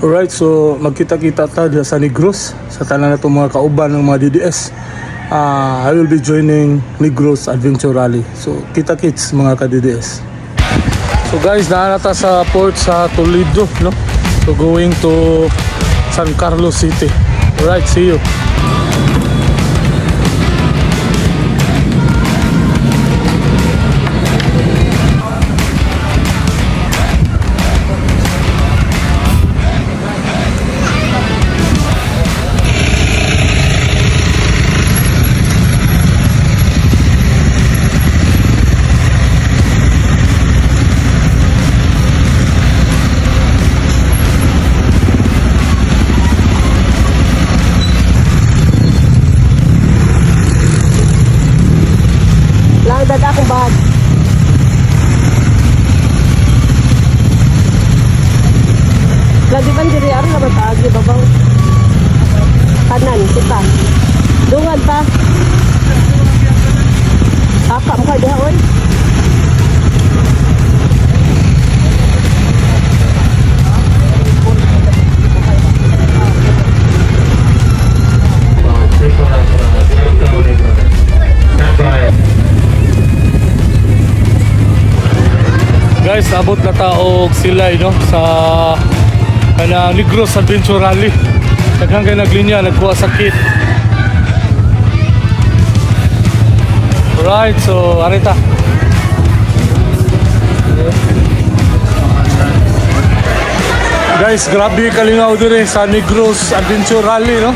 Alright, so magkita-kita tayo sa Negros sa tanan na itong mga kauban ng mga DDS. I will be joining Negros Adventure Rally. So kita-kits mga ka-DDS. So guys, naanata sa port sa Toledo, no? So going to San Carlos City. Alright, see you. Dada akong bahag. Lagi ban diri aron na matagi babaw. Kanan kita. Dungad pa. Aka mo kay diha oy. Guys, abot na taog sila no sa Negros Adventure Rally. Daghang kay naglinya nagkuha sa kit. Alright, so arita. Guys, grabe kalingaw dire sa Negros Adventure Rally, no?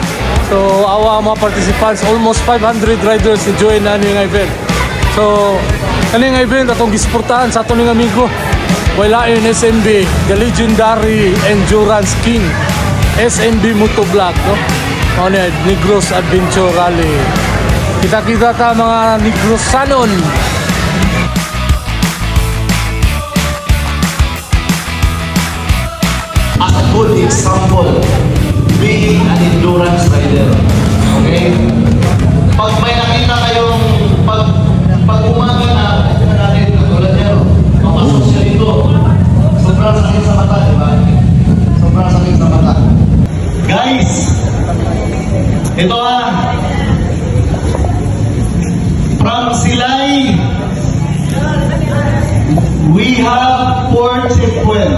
So awa mga participants, almost 500 riders na join na yung event. So kaning event atong gisportahan sa atong amigo wala in SNB, the legendary Endurance King SNB Motovlog, no? Ano yan, Negros Adventure Rally. Kita-kita ta mga Negrosanon. As a good example, being an endurance rider. Okay? Pag may nakita kayong pag umaga na, natin katulad niya, mapasok siya dito. Sobrang sakit sa mata, di ba? Sobrang sakit sa mata. Guys, ito from Silay, we have port checkpoint.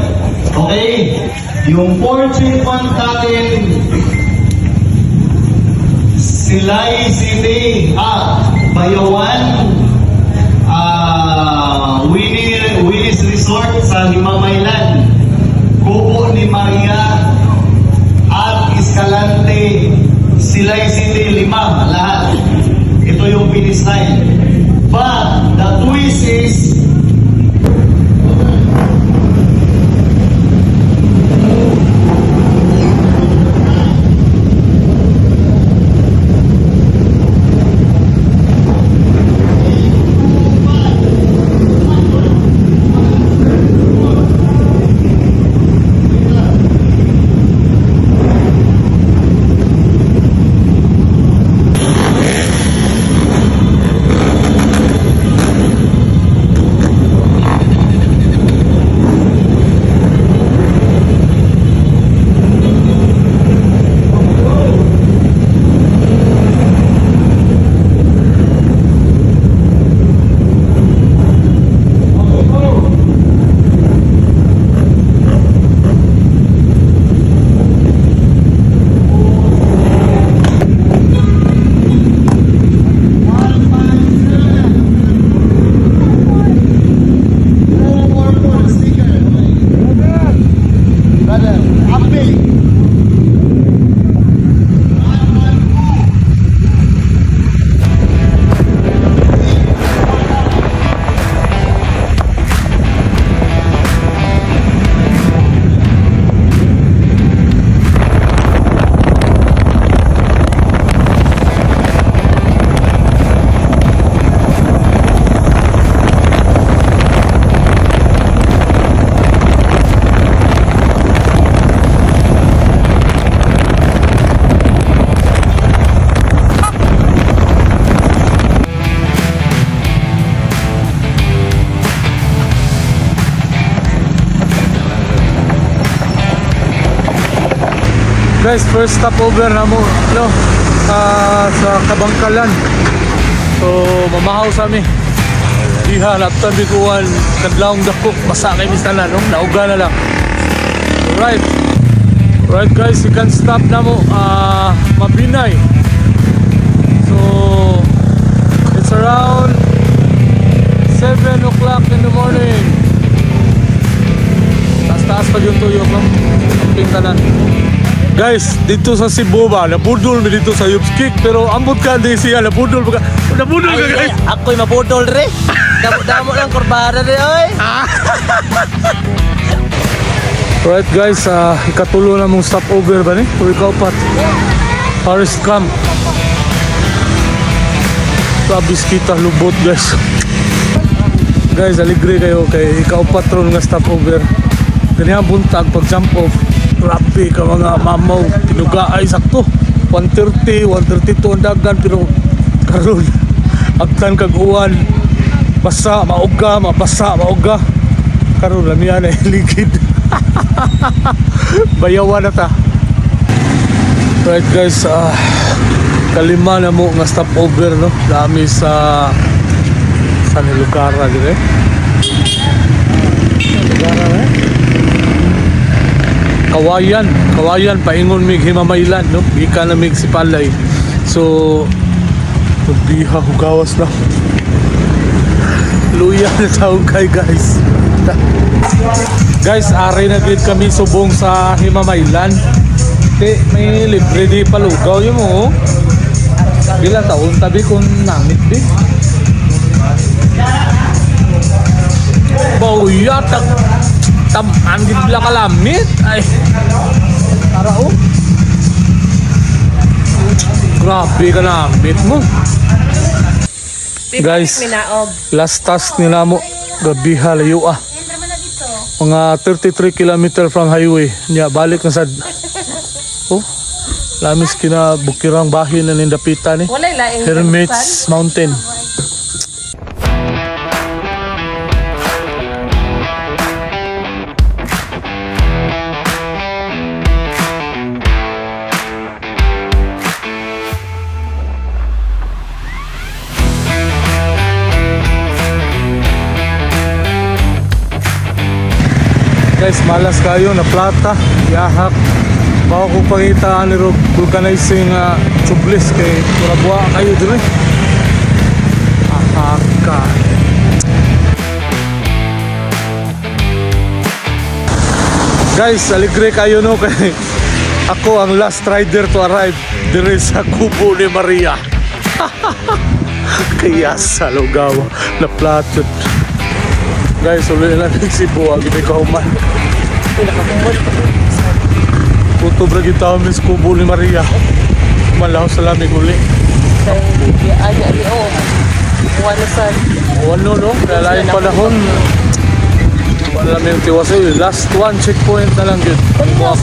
Okay? Yung port checkpoint natin, Silay City, Bayawan, Willis Resort sa Himamaylan, Kubo ni Maria, at Escalante, Silay City, 5, lahat. Ito yung finish line. But the twist is, Guys, first stopover na mo, no, sa Kabangkalan. So, mamahaw sa amin. Diha, laptan bikuan, kadlawang dako, basa kay mistanan, no? Nauga na lang. Alright. Alright guys, second stop na mo, Mabinay. So, it's around 7 o'clock in the morning. Taas-taas pa yung tuyok, no? Camping tanan. Guys, dito sa Cebu ba, nabudol mi dito sa Yupskik, pero ambot ka din siya, nabudol ka. Nabudol ka guys. Ako'y mabudol re. Damo lang kurbada re oy. Alright guys, ikatulo na mong stopover ba ni? O ikaw pat? Forest Camp. Sabis kita lubot guys. Guys, aligre kayo kay ikaw patron nga stopover. Ganyan buntag pag jump off. Grabe ka mga mamaw. Pinuga ay sakto. 130, 132 ang dagan pero karon agtan kag uwan. Basa, mauga, mabasa, mauga. Karon lamian ay ligid. Bayawan na ta. Right guys, kalima na mo nga stopover, no? Dami sa Nilugara dire. Nilugara eh. Kawayan paingon mig Himamaylan, no? Gika na mig Sipalay. So biha hugawas na. Luya na taong kay guys. Guys, aray na grid kami subong sa Himamaylan. May libre di palugaw yun mo. Bilang taon tabi kung namit di. Bauya, andit bila kalamit. Ay, tarao. Grabe ka namit mo. Guys, last task nila mo. Gabi halayo ah. Mga 33 km from highway. Nya balik na sad. Oh, lamis kina bukirang bahin na nindapita ni. Hermits Mountain. Guys, malas kayo na plata, yahak. Baka kung pangitaan ni vulcanizing tubeless kay kurabwa kayo dito. Ahaka. Guys, aligre kayo no kay ako ang last rider to arrive dire sa Kubo ni Maria. Kaya sa lugaw na platot. Guys, ulit na Cebu, agad ikaw man. Puto bra kita Miss Kubo ni Maria. Malaw sa lamig uli. Wano no? Kaya lain panahon. Wala may tiwasay. Last one checkpoint na lang yun. Mga